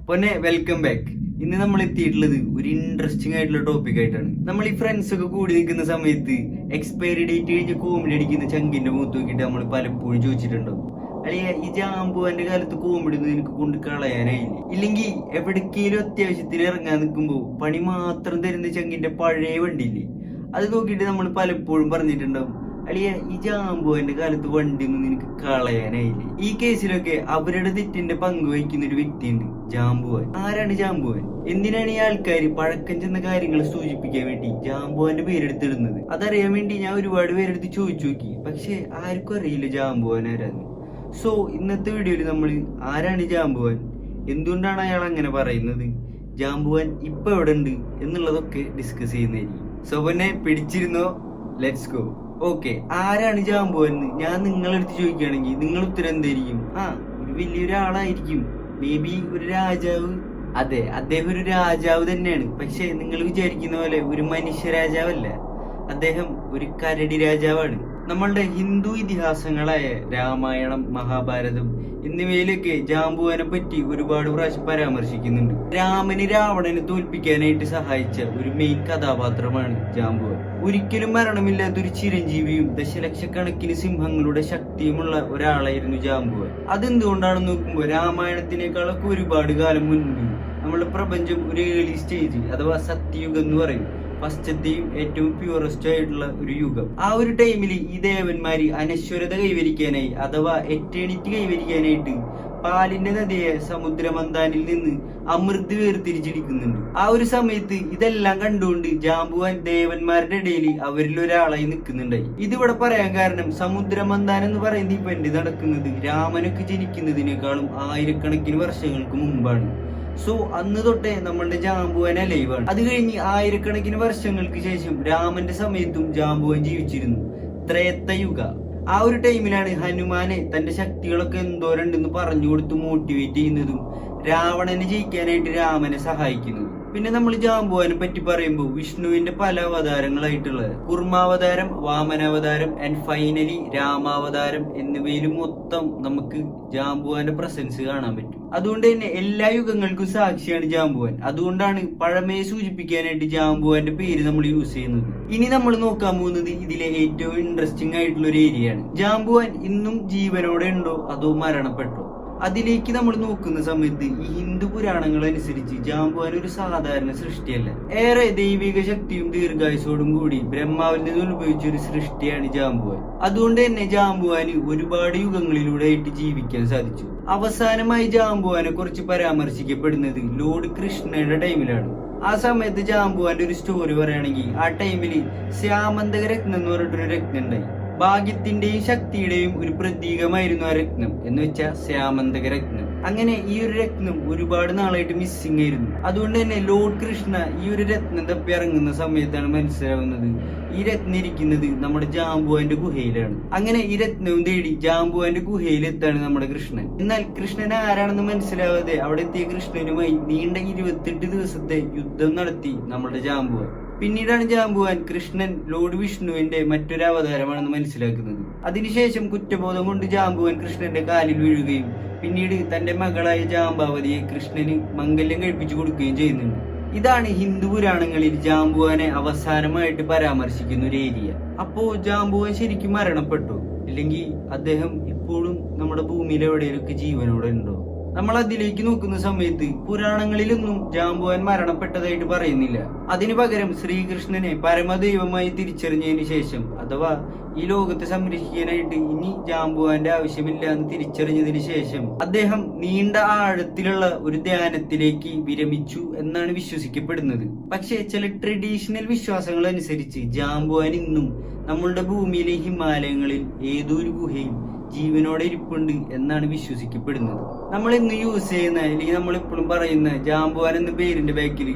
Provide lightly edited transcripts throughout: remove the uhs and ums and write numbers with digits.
പൊന്നെ welcome back. ഇന്ന് നമ്മൾ എത്തിയിട്ടുള്ളത് ഒരു ഇൻട്രസ്റ്റിംഗ് ആയിട്ടുള്ള ടോപ്പിക് ആയിട്ടാണ്. നമ്മൾ ഈ ഫ്രണ്ട്സ് ഒക്കെ കൂടി നിൽക്കുന്ന സമയത്ത് എക്സ്പയറി ഡേറ്റ് കഴിഞ്ഞ് കോമഡി അടിക്കുന്ന ചങ്കിന്റെ മുഖത്ത് നോക്കിയിട്ട് നമ്മൾ പലപ്പോഴും ചോദിച്ചിട്ടുണ്ടാവും, അല്ലെ ഈ ജാമ്പുവാന്റെ കാലത്ത് കോമഡി ഒന്നും എനിക്ക് കൊണ്ട് കളയാനായില്ലേ? ഇല്ലെങ്കിൽ എവിടേക്കെങ്കിലും അത്യാവശ്യത്തിന് ഇറങ്ങാൻ നിൽക്കുമ്പോൾ പണി മാത്രം തരുന്ന ചങ്കിന്റെ പഴയ വണ്ടിയില്ലേ, അത് നോക്കിയിട്ട് നമ്മൾ പലപ്പോഴും പറഞ്ഞിട്ടുണ്ടാവും, അളിയ ഈ ജാമ്പുവാന്റെ കാലത്ത് വണ്ടിയൊന്നും നിനക്ക് കളയാനായില്ലേ? ഈ കേസിലൊക്കെ അവരുടെ തെറ്റിന്റെ പങ്ക് വഹിക്കുന്ന ഒരു വ്യക്തിയുണ്ട്, ജാമ്പുവാൻ. ആരാണ് ജാമ്പുവാൻ? എന്തിനാണ് ഈ ആൾക്കാർ പഴക്കം ചെന്ന കാര്യങ്ങൾ സൂചിപ്പിക്കാൻ വേണ്ടി ജാമ്പുവാന്റെ പേരെടുത്തിടുന്നത്? അതറിയാൻ വേണ്ടി ഞാൻ ഒരുപാട് പേരെടുത്ത് ചോദിച്ചു നോക്കി, പക്ഷെ ആർക്കും അറിയില്ല ജാമ്പുവാൻ ആരാന്ന്. സോ ഇന്നത്തെ വീഡിയോയിൽ നമ്മൾ ആരാണ് ജാമ്പുവാൻ, എന്തുകൊണ്ടാണ് അയാൾ അങ്ങനെ പറയുന്നത്, ജാമ്പുവാൻ ഇപ്പൊ എവിടെ ഉണ്ട് എന്നുള്ളതൊക്കെ ഡിസ്കസ് ചെയ്യുന്നതായിരിക്കും. സോ പിന്നെ പിടിച്ചിരുന്നോ, ലെറ്റ്സ് ഗോ. ഓക്കെ, ആരാണ് ജാമ്പുവാൻ എന്ന് ഞാൻ നിങ്ങളെടുത്ത് ചോദിക്കുകയാണെങ്കിൽ നിങ്ങൾ ഉത്തരം എന്തായിരിക്കും? ഒരു വലിയൊരാളായിരിക്കും, മേ ബി ഒരു രാജാവ്. അതെ, അദ്ദേഹം ഒരു രാജാവ് തന്നെയാണ്. പക്ഷെ നിങ്ങൾ വിചാരിക്കുന്ന പോലെ ഒരു മനുഷ്യ രാജാവല്ല, അദ്ദേഹം ഒരു കരടി രാജാവാണ്. നമ്മളുടെ ഹിന്ദു ഇതിഹാസങ്ങളായ രാമായണം, മഹാഭാരതം എന്നിവയിലൊക്കെ ജാമ്പുവാനെ പറ്റി ഒരുപാട് പ്രാവശ്യം പരാമർശിക്കുന്നുണ്ട്. രാമന് രാവണനെ തോൽപ്പിക്കാനായിട്ട് സഹായിച്ച ഒരു മെയിൻ കഥാപാത്രമാണ് ജാമ്പുവാൻ. ഒരിക്കലും മരണമില്ലാത്തൊരു ചിരഞ്ജീവിയും ദശലക്ഷക്കണക്കിന് സിംഹങ്ങളുടെ ശക്തിയുമുള്ള ഒരാളായിരുന്നു ജാമ്പുവാൻ. അതെന്തുകൊണ്ടാണെന്ന് നോക്കുമ്പോൾ രാമായണത്തിനേക്കാളൊക്കെ ഒരുപാട് കാലം മുൻപ് നമ്മുടെ പ്രപഞ്ചം ഒരു ഏർലി സ്റ്റേജ് അഥവാ സത്യയുഗം എന്ന് പറയും, ഫസ്റ്റത്തെയും ഏറ്റവും പ്യൂറസ്റ്റ് ആയിട്ടുള്ള ഒരു യുഗം. ആ ഒരു ടൈമിൽ ഈ ദേവന്മാര് അനശ്വരത കൈവരിക്കാനായി അഥവാ എറ്റേണിറ്റി കൈവരിക്കാനായിട്ട് പാലിന്റെ നദിയെ സമുദ്രമന്താനിൽ നിന്ന് അമൃത് വേർതിരിച്ചെടുക്കുന്നുണ്ട്. ആ ഒരു സമയത്ത് ഇതെല്ലാം കണ്ടുകൊണ്ട് ജാമ്പുവാൻ ദേവന്മാരുടെ ഇടയിൽ അവരിൽ ഒരാളായി നിൽക്കുന്നുണ്ടായി. ഇതിവിടെ പറയാൻ കാരണം സമുദ്രമന്താൻ എന്ന് പറയുന്ന ഇവന്റ് നടക്കുന്നത് രാമനൊക്കെ ജനിക്കുന്നതിനേക്കാളും ആയിരക്കണക്കിന് വർഷങ്ങൾക്ക് മുമ്പാണ്. സോ അന്ന് തൊട്ടേ നമ്മളുടെ ജാമ്പുവാൻ ലൈവാണ്. അത് കഴിഞ്ഞ് ആയിരക്കണക്കിന് വർഷങ്ങൾക്ക് ശേഷം രാമന്റെ സമയത്തും ജാമ്പുവാൻ ജീവിച്ചിരുന്നു, ത്രേതയുഗ. ആ ഒരു ടൈമിലാണ് ഹനുമാനെ തന്റെ ശക്തികളൊക്കെ എന്തോരണ്ടെന്ന് പറഞ്ഞു കൊടുത്ത് മോട്ടിവേറ്റ് ചെയ്യുന്നതും രാവണനെ ജയിക്കാനായിട്ട് രാമനെ സഹായിക്കുന്നതും. പിന്നെ നമ്മൾ ജാമ്പുവാനെ പറ്റി പറയുമ്പോൾ വിഷ്ണുവിന്റെ പല അവതാരങ്ങളായിട്ടുള്ള കുർമാവതാരം, വാമനാവതാരം ആൻഡ് ഫൈനലി രാമാവതാരം എന്നിവയിലും മൊത്തം നമുക്ക് ജാമ്പുവാന്റെ പ്രസൻസ് കാണാൻ പറ്റും. അതുകൊണ്ട് തന്നെ എല്ലാ യുഗങ്ങൾക്കും സാക്ഷിയാണ് ജാമ്പുവാൻ. അതുകൊണ്ടാണ് പഴമയെ സൂചിപ്പിക്കാനായിട്ട് ജാമ്പുവാന്റെ പേര് നമ്മൾ യൂസ് ചെയ്യുന്നത്. ഇനി നമ്മൾ നോക്കാൻ പോകുന്നത് ഇതിലെ ഏറ്റവും ഇൻട്രസ്റ്റിംഗ് ആയിട്ടുള്ള ഒരു ഏരിയയാണ്. ജാമ്പുവാൻ ഇന്നും ജീവനോടെ ഉണ്ടോ അതോ മരണപ്പെട്ടോ? അതിലേക്ക് നമ്മൾ നോക്കുന്ന സമയത്ത് ഈ ഹിന്ദു പുരാണങ്ങൾ അനുസരിച്ച് ജാമ്പുവാൻ ഒരു സാധാരണ സൃഷ്ടിയല്ല. ഏറെ ദൈവിക ശക്തിയും ദീർഘായുസോടും കൂടി ബ്രഹ്മാവിൽ നിന്ന് ഉത്ഭവിച്ച ഒരു സൃഷ്ടിയാണ് ജാമ്പുവാൻ. അതുകൊണ്ട് തന്നെ ജാമ്പുവാന് ഒരുപാട് യുഗങ്ങളിലൂടെ ആയിട്ട് ജീവിക്കാൻ സാധിച്ചു. അവസാനമായി ജാമ്പുവാനെ കുറിച്ച് പരാമർശിക്കപ്പെടുന്നത് ലോർഡ് കൃഷ്ണയുടെ ടൈമിലാണ്. ആ സമയത്ത് ജാമ്പുവാന്റെ ഒരു സ്റ്റോറി പറയുകയാണെങ്കിൽ ആ ടൈമിൽ ശ്യാമന്തക രത്നം എന്ന് പറഞ്ഞിട്ടൊരു രത്നം ഉണ്ടായി. ഭാഗ്യത്തിന്റെയും ശക്തിയുടെയും ഒരു പ്രതീകമായിരുന്നു ആ രത്നം, എന്ന് വെച്ചാൽ ശ്യാമന്തക രത്നം. അങ്ങനെ ഈ ഒരു രത്നം ഒരുപാട് നാളായിട്ട് മിസ്സിംഗ് ആയിരുന്നു. അതുകൊണ്ട് തന്നെ ലോർഡ് കൃഷ്ണ ഈ ഒരു രത്നം തപ്പി ഇറങ്ങുന്ന സമയത്താണ് മനസ്സിലാവുന്നത് ഈ രത്നം ഇരിക്കുന്നത് നമ്മുടെ ജാമ്പുവാന്റെ ഗുഹയിലാണ്. അങ്ങനെ ഈ രത്നവും തേടി ജാമ്പുവാന്റെ ഗുഹയിലെത്താണ് നമ്മുടെ കൃഷ്ണൻ. എന്നാൽ കൃഷ്ണൻ ആരാണെന്ന് മനസ്സിലാവാതെ അവിടെ എത്തിയ കൃഷ്ണനുമായി നീണ്ട 28 ദിവസത്തെ യുദ്ധം നടത്തി നമ്മുടെ ജാമ്പുവാൻ. പിന്നീടാണ് ജാമ്പുവാൻ കൃഷ്ണൻ ലോർഡ് വിഷ്ണുവിന്റെ മറ്റൊരു അവതാരമാണെന്ന് മനസ്സിലാക്കുന്നത്. അതിനുശേഷം കുറ്റബോധം കൊണ്ട് ജാമ്പുവാൻ കൃഷ്ണന്റെ കാലിൽ വീഴുകയും പിന്നീട് തന്റെ മകളായ ജാമ്പാവതിയെ കൃഷ്ണന് മംഗല്യം കഴിപ്പിച്ചു കൊടുക്കുകയും ചെയ്യുന്നുണ്ട്. ഇതാണ് ഹിന്ദു പുരാണങ്ങളിൽ ജാമ്പുവാനെ അവസാനമായിട്ട് പരാമർശിക്കുന്ന ഒരു ഏരിയ. അപ്പോ ജാമ്പുവാൻ ശരിക്കും മരണപ്പെട്ടോ, ഇല്ലെങ്കിൽ അദ്ദേഹം ഇപ്പോഴും നമ്മുടെ ഭൂമിയിൽ എവിടെയൊക്കെ ജീവനോടെ ഉണ്ടോ? നമ്മൾ അതിലേക്ക് നോക്കുന്ന സമയത്ത് പുരാണങ്ങളിലൊന്നും ജാമ്പുവാൻ മരണപ്പെട്ടതായിട്ട് പറയുന്നില്ല. അതിനു പകരം ശ്രീകൃഷ്ണനെ പരമദൈവമായി തിരിച്ചറിഞ്ഞതിന് ശേഷം അഥവാ ഈ ലോകത്തെ സംരക്ഷിക്കാനായിട്ട് ഇനി ജാമ്പുവാന്റെ ആവശ്യമില്ല എന്ന് തിരിച്ചറിഞ്ഞതിന് ശേഷം അദ്ദേഹം നീണ്ട ആഴത്തിലുള്ള ഒരു ധ്യാനത്തിലേക്ക് വിരമിച്ചു എന്നാണ് വിശ്വസിക്കപ്പെടുന്നത്. പക്ഷെ ചില ട്രഡീഷണൽ വിശ്വാസങ്ങൾ അനുസരിച്ച് ജാമ്പുവാൻ ഇന്നും നമ്മളുടെ ഭൂമിയിലെ ഹിമാലയങ്ങളിൽ ഏതോ ഒരു ഗുഹയിൽ ജീവനോടെ ഇരിപ്പുണ്ട് എന്നാണ് വിശ്വസിക്കപ്പെടുന്നത്. നമ്മൾ ഇന്ന് യൂസ് ചെയ്യുന്ന അല്ലെങ്കിൽ നമ്മൾ എപ്പോഴും പറയുന്ന ജാമ്പുവാൻ എന്ന പേരിന്റെ ബാക്കിൽ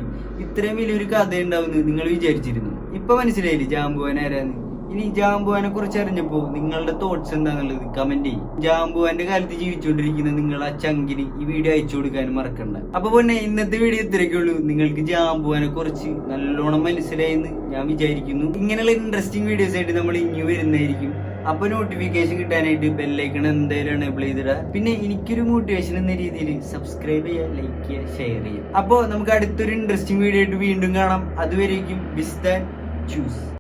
ഇത്രയും വലിയൊരു കഥ ഉണ്ടാവുമെന്ന് നിങ്ങൾ വിചാരിച്ചിരുന്നു? ഇപ്പൊ മനസ്സിലായില്ലേ ജാമ്പുവാൻ ആരാന്ന്? ഇനി ജാമ്പുവാനെ കുറിച്ച് അറിഞ്ഞപ്പോ നിങ്ങളുടെ തോട്ട്സ് എന്താന്നുള്ളത് കമന്റ് ചെയ്യും. ജാമ്പുവാന്റെ കാലത്ത് ജീവിച്ചുകൊണ്ടിരിക്കുന്ന നിങ്ങൾ ആ ചങ്കിന് ഈ വീഡിയോ അയച്ചു കൊടുക്കാനും മറക്കണ്ട. അപ്പൊ പിന്നെ ഇന്നത്തെ വീഡിയോ ഇത്രയൊക്കെയുള്ളൂ. നിങ്ങൾക്ക് ജാമ്പുവാനെ കുറിച്ച് നല്ലോണം മനസ്സിലായെന്ന് ഞാൻ വിചാരിക്കുന്നു. ഇങ്ങനെയുള്ള ഇൻട്രസ്റ്റിംഗ് വീഡിയോസ് ആയിട്ട് നമ്മൾ ഇനി വരുന്നതായിരിക്കും. അപ്പൊ നോട്ടിഫിക്കേഷൻ കിട്ടാനായിട്ട് ബെല്ലൈക്കൺ എന്തായാലും എനേബിൾ ചെയ്തിടുക. പിന്നെ എനിക്കൊരു മോട്ടിവേഷൻ എന്ന രീതിയിൽ സബ്സ്ക്രൈബ് ചെയ്യുക, ലൈക്ക് ചെയ്യുക, ഷെയർ ചെയ്യുക. അപ്പോൾ നമുക്ക് അടുത്തൊരു ഇൻട്രസ്റ്റിംഗ് വീഡിയോ ആയിട്ട് വീണ്ടും കാണാം. അതുവരേക്കും ചൂസ്.